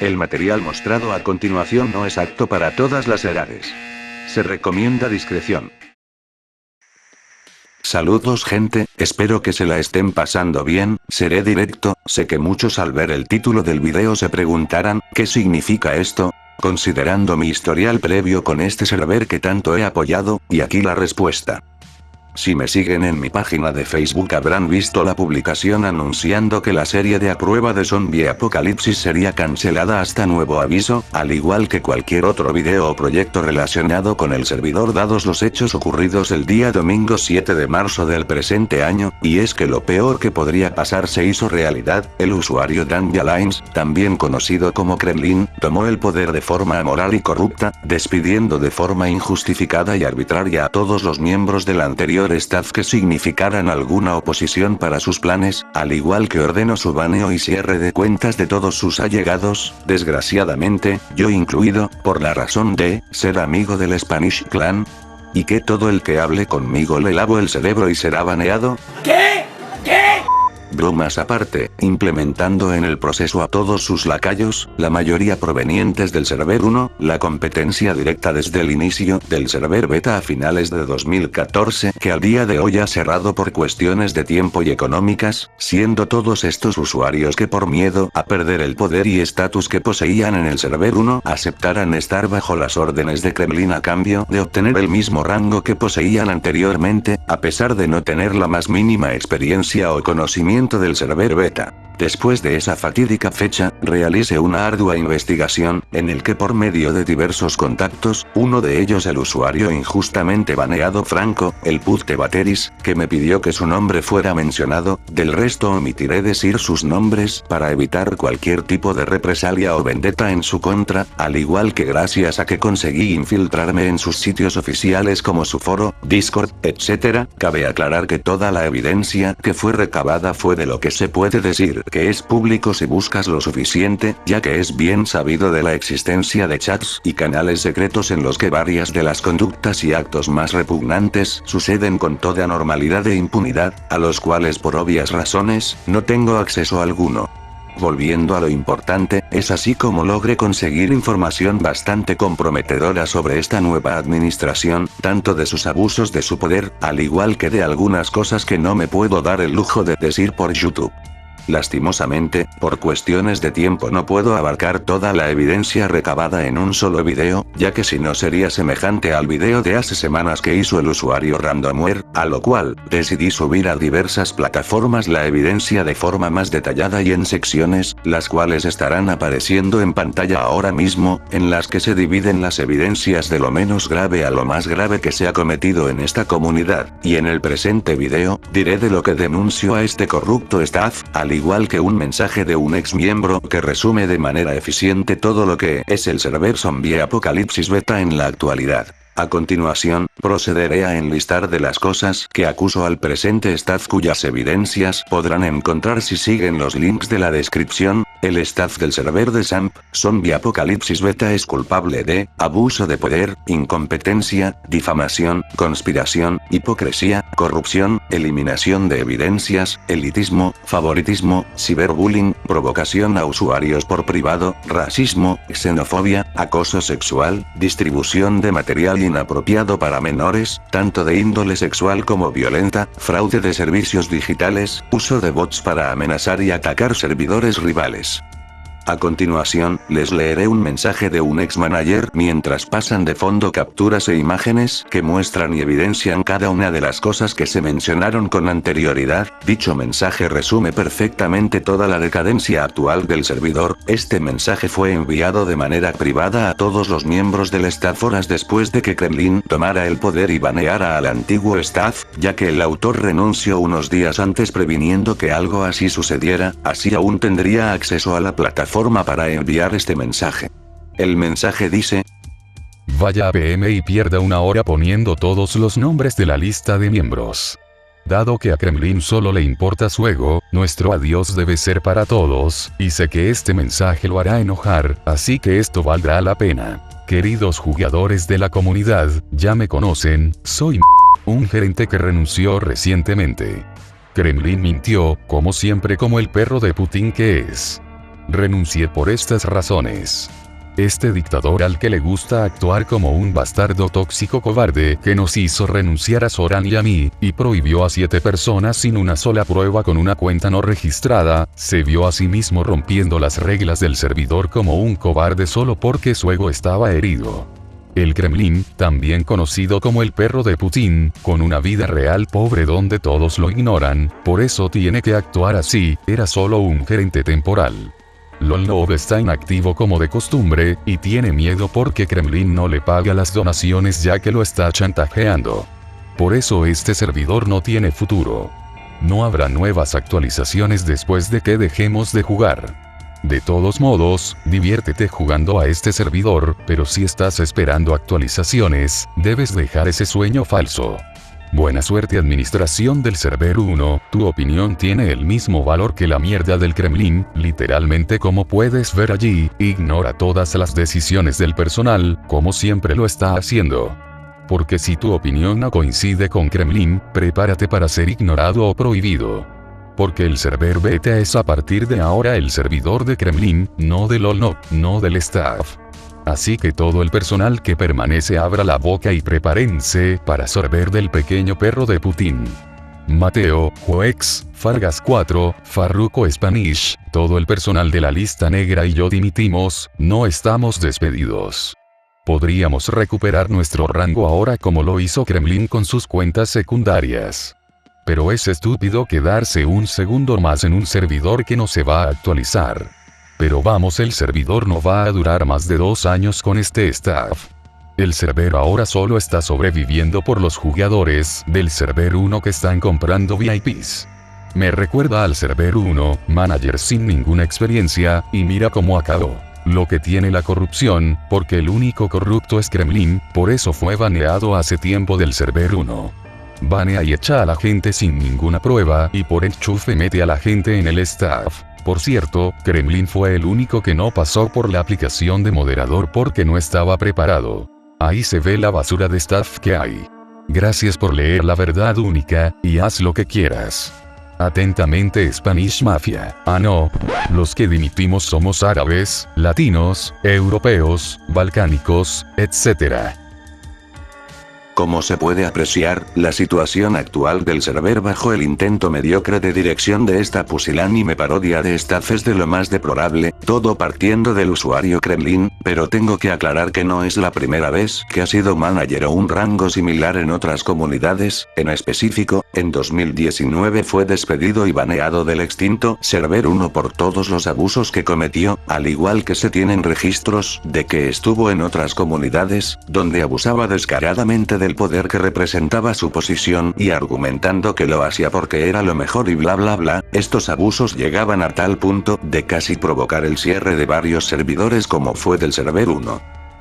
El material mostrado a continuación no es apto para todas las edades. Se recomienda discreción. Saludos gente, espero que se la estén pasando bien, seré directo, sé que muchos al ver el título del video se preguntarán, ¿qué significa esto? Considerando mi historial previo con este server que tanto he apoyado, y aquí la respuesta. Si me siguen en mi página de Facebook habrán visto la publicación anunciando que la serie de A Prueba de Zombie Apocalipsis sería cancelada hasta nuevo aviso, al igual que cualquier otro video o proyecto relacionado con el servidor dados los hechos ocurridos el día domingo 7 de marzo del presente año, y es que lo peor que podría pasar se hizo realidad, el usuario Danja Lines, también conocido como Kremlin, tomó el poder de forma amoral y corrupta, despidiendo de forma injustificada y arbitraria a todos los miembros del anterior staff que significaran alguna oposición para sus planes, al igual que ordenó su baneo y cierre de cuentas de todos sus allegados, desgraciadamente, yo incluido, por la razón de ser amigo del Spanish Clan. ¿Y que todo el que hable conmigo le lavo el cerebro y será baneado? ¿Qué? Bromas aparte, implementando en el proceso a todos sus lacayos, la mayoría provenientes del server 1, la competencia directa desde el inicio del server beta a finales de 2014 que al día de hoy ha cerrado por cuestiones de tiempo y económicas, siendo todos estos usuarios que por miedo a perder el poder y estatus que poseían en el server 1 aceptaran estar bajo las órdenes de Kremlin a cambio de obtener el mismo rango que poseían anteriormente, a pesar de no tener la más mínima experiencia o conocimiento del server beta. Después de esa fatídica fecha, realicé una ardua investigación, en el que por medio de diversos contactos, uno de ellos el usuario injustamente baneado Franco, el Pute Bateris, que me pidió que su nombre fuera mencionado, del resto omitiré decir sus nombres para evitar cualquier tipo de represalia o vendetta en su contra, al igual que gracias a que conseguí infiltrarme en sus sitios oficiales como su foro, Discord, etc., cabe aclarar que toda la evidencia que fue recabada fue de lo que se puede decir que es público si buscas lo suficiente, ya que es bien sabido de la existencia de chats y canales secretos en los que varias de las conductas y actos más repugnantes suceden con toda normalidad e impunidad, a los cuales por obvias razones, no tengo acceso alguno. Volviendo a lo importante, es así como logré conseguir información bastante comprometedora sobre esta nueva administración, tanto de sus abusos de su poder, al igual que de algunas cosas que no me puedo dar el lujo de decir por YouTube. Lastimosamente, por cuestiones de tiempo no puedo abarcar toda la evidencia recabada en un solo video, ya que si no sería semejante al video de hace semanas que hizo el usuario Randomware, a lo cual, decidí subir a diversas plataformas la evidencia de forma más detallada y en secciones, las cuales estarán apareciendo en pantalla ahora mismo, en las que se dividen las evidencias de lo menos grave a lo más grave que se ha cometido en esta comunidad, y en el presente video, diré de lo que denuncio a este corrupto staff, al igual que un mensaje de un ex miembro que resume de manera eficiente todo lo que es el server Zombie Apocalipsis Beta en la actualidad. A continuación, procederé a enlistar de las cosas que acuso al presente staff cuyas evidencias podrán encontrar si siguen los links de la descripción. El staff del server de SAMP, Zombie Apocalipsis Beta es culpable de abuso de poder, incompetencia, difamación, conspiración, hipocresía, corrupción, eliminación de evidencias, elitismo, favoritismo, ciberbullying, provocación a usuarios por privado, racismo, xenofobia, acoso sexual, distribución de material inapropiado para menores, tanto de índole sexual como violenta, fraude de servicios digitales, uso de bots para amenazar y atacar servidores rivales. A continuación, les leeré un mensaje de un ex-manager mientras pasan de fondo capturas e imágenes que muestran y evidencian cada una de las cosas que se mencionaron con anterioridad. Dicho mensaje resume perfectamente toda la decadencia actual del servidor. Este mensaje fue enviado de manera privada a todos los miembros del staff horas después de que Kremlin tomara el poder y baneara al antiguo staff, ya que el autor renunció unos días antes previniendo que algo así sucediera, así aún tendría acceso a la plataforma para enviar este mensaje. El mensaje dice: vaya a PM y pierda una hora poniendo todos los nombres de la lista de miembros. Dado que a Kremlin solo le importa su ego, nuestro adiós debe ser para todos, y sé que este mensaje lo hará enojar, así que esto valdrá la pena. Queridos jugadores de la comunidad, ya me conocen, soy un gerente que renunció recientemente. Kremlin mintió, como siempre, como el perro de Putin que es. Renuncié por estas razones. Este dictador al que le gusta actuar como un bastardo tóxico cobarde que nos hizo renunciar a Zoran y a mí, y prohibió a 7 personas sin una sola prueba con una cuenta no registrada, se vio a sí mismo rompiendo las reglas del servidor como un cobarde solo porque su ego estaba herido. El Kremlin, también conocido como el perro de Putin, con una vida real pobre donde todos lo ignoran, por eso tiene que actuar así, era solo un gerente temporal. Lolnov está inactivo como de costumbre, y tiene miedo porque Kremlin no le paga las donaciones ya que lo está chantajeando. Por eso este servidor no tiene futuro. No habrá nuevas actualizaciones después de que dejemos de jugar. De todos modos, diviértete jugando a este servidor, pero si estás esperando actualizaciones, debes dejar ese sueño falso. Buena suerte administración del server 1, tu opinión tiene el mismo valor que la mierda del Kremlin, literalmente como puedes ver allí, ignora todas las decisiones del personal, como siempre lo está haciendo. Porque si tu opinión no coincide con Kremlin, prepárate para ser ignorado o prohibido. Porque el server beta es a partir de ahora el servidor de Kremlin, no del Lolnov, no del staff. Así que todo el personal que permanece abra la boca y prepárense para sorber del pequeño perro de Putin. Mateo, Juex, Fargas 4, Farruko Spanish, todo el personal de la lista negra y yo dimitimos, no estamos despedidos. Podríamos recuperar nuestro rango ahora como lo hizo Kremlin con sus cuentas secundarias. Pero es estúpido quedarse un segundo más en un servidor que no se va a actualizar. Pero vamos, el servidor no va a durar más de 2 años con este staff. El server ahora solo está sobreviviendo por los jugadores del server 1 que están comprando VIPs. Me recuerda al server 1, manager sin ninguna experiencia, y mira cómo acabó. Lo que tiene la corrupción, porque el único corrupto es Kremlin, por eso fue baneado hace tiempo del server 1. Banea y echa a la gente sin ninguna prueba, y por enchufe mete a la gente en el staff. Por cierto, Kremlin fue el único que no pasó por la aplicación de moderador porque no estaba preparado. Ahí se ve la basura de staff que hay. Gracias por leer La Verdad Única, y haz lo que quieras. Atentamente Spanish Mafia. Ah no, los que dimitimos somos árabes, latinos, europeos, balcánicos, etc. Como se puede apreciar, la situación actual del server bajo el intento mediocre de dirección de esta pusilánime parodia de staff es de lo más deplorable, todo partiendo del usuario Kremlin, pero tengo que aclarar que no es la primera vez que ha sido manager o un rango similar en otras comunidades, en específico, en 2019 fue despedido y baneado del extinto server 1 por todos los abusos que cometió, al igual que se tienen registros de que estuvo en otras comunidades, donde abusaba descaradamente del poder que representaba su posición y argumentando que lo hacía porque era lo mejor y bla bla bla. Estos abusos llegaban a tal punto de casi provocar el cierre de varios servidores como fue del server 1.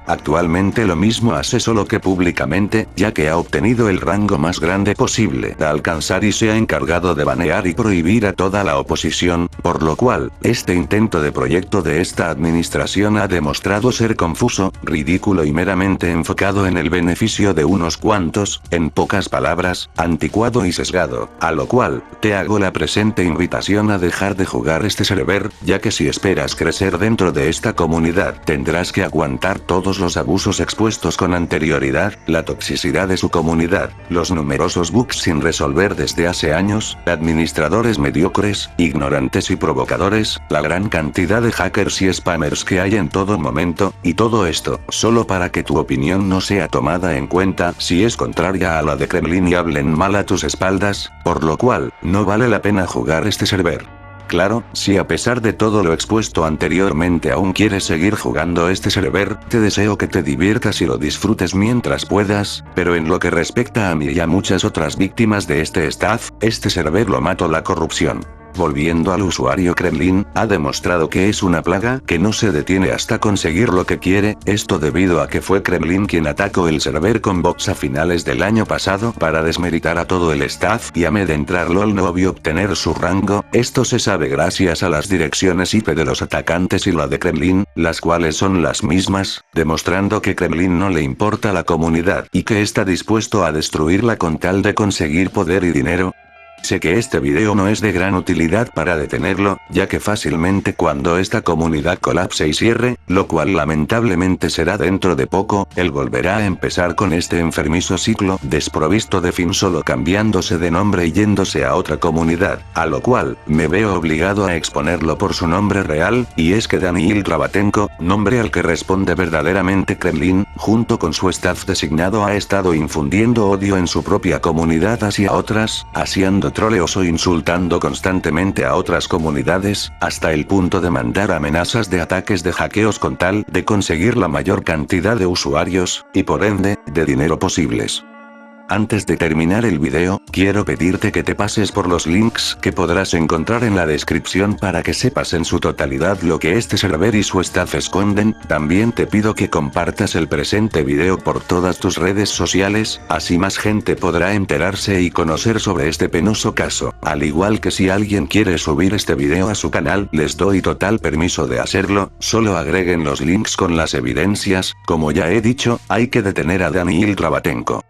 Actualmente lo mismo hace solo que públicamente, ya que ha obtenido el rango más grande posible a alcanzar y se ha encargado de banear y prohibir a toda la oposición, por lo cual, este intento de proyecto de esta administración ha demostrado ser confuso, ridículo y meramente enfocado en el beneficio de unos cuantos, en pocas palabras, anticuado y sesgado, a lo cual, te hago la presente invitación a dejar de jugar este server, ya que si esperas crecer dentro de esta comunidad tendrás que aguantar todos los abusos expuestos con anterioridad, la toxicidad de su comunidad, los numerosos bugs sin resolver desde hace años, administradores mediocres, ignorantes y provocadores, la gran cantidad de hackers y spammers que hay en todo momento, y todo esto, solo para que tu opinión no sea tomada en cuenta si es contraria a la de Kremlin y hablen mal a tus espaldas, por lo cual, no vale la pena jugar este server. Claro, si a pesar de todo lo expuesto anteriormente aún quieres seguir jugando este server, te deseo que te diviertas y lo disfrutes mientras puedas, pero en lo que respecta a mí y a muchas otras víctimas de este staff, este server lo mató la corrupción. Volviendo al usuario Kremlin, ha demostrado que es una plaga que no se detiene hasta conseguir lo que quiere, esto debido a que fue Kremlin quien atacó el server con bots a finales del año pasado para desmeritar a todo el staff y amedrentar Lolnov y obtener su rango, esto se sabe gracias a las direcciones IP de los atacantes y la de Kremlin, las cuales son las mismas, demostrando que Kremlin no le importa la comunidad y que está dispuesto a destruirla con tal de conseguir poder y dinero. Sé que este video no es de gran utilidad para detenerlo, ya que fácilmente cuando esta comunidad colapse y cierre, lo cual lamentablemente será dentro de poco, él volverá a empezar con este enfermizo ciclo desprovisto de fin, solo cambiándose de nombre y yéndose a otra comunidad, a lo cual, me veo obligado a exponerlo por su nombre real, y es que Daniil Drabatenko, nombre al que responde verdaderamente Kremlin, junto con su staff designado ha estado infundiendo odio en su propia comunidad hacia otras, haciendo troleos o insultando constantemente a otras comunidades, hasta el punto de mandar amenazas de ataques de hackeos con tal de conseguir la mayor cantidad de usuarios, y por ende, de dinero posibles. Antes de terminar el video, quiero pedirte que te pases por los links que podrás encontrar en la descripción para que sepas en su totalidad lo que este server y su staff esconden. También te pido que compartas el presente video por todas tus redes sociales, así más gente podrá enterarse y conocer sobre este penoso caso. Al igual que si alguien quiere subir este video a su canal, les doy total permiso de hacerlo, solo agreguen los links con las evidencias. Como ya he dicho, hay que detener a Daniil Drabatenko.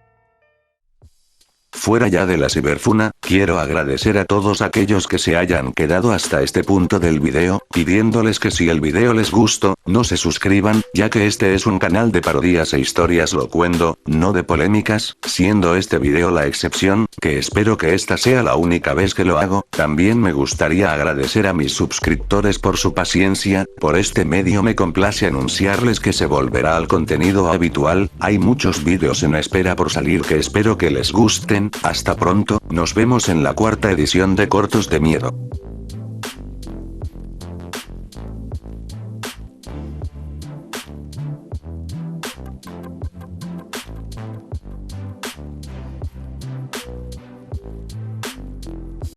Fuera ya de la ciberfuna, quiero agradecer a todos aquellos que se hayan quedado hasta este punto del video, pidiéndoles que si el video les gustó, no se suscriban, ya que este es un canal de parodias e historias locuendo, no de polémicas, siendo este video la excepción, que espero que esta sea la única vez que lo hago. También me gustaría agradecer a mis suscriptores por su paciencia, por este medio me complace anunciarles que se volverá al contenido habitual, hay muchos vídeos en espera por salir que espero que les gusten. Hasta pronto, nos vemos en la cuarta edición de Cortos de Miedo.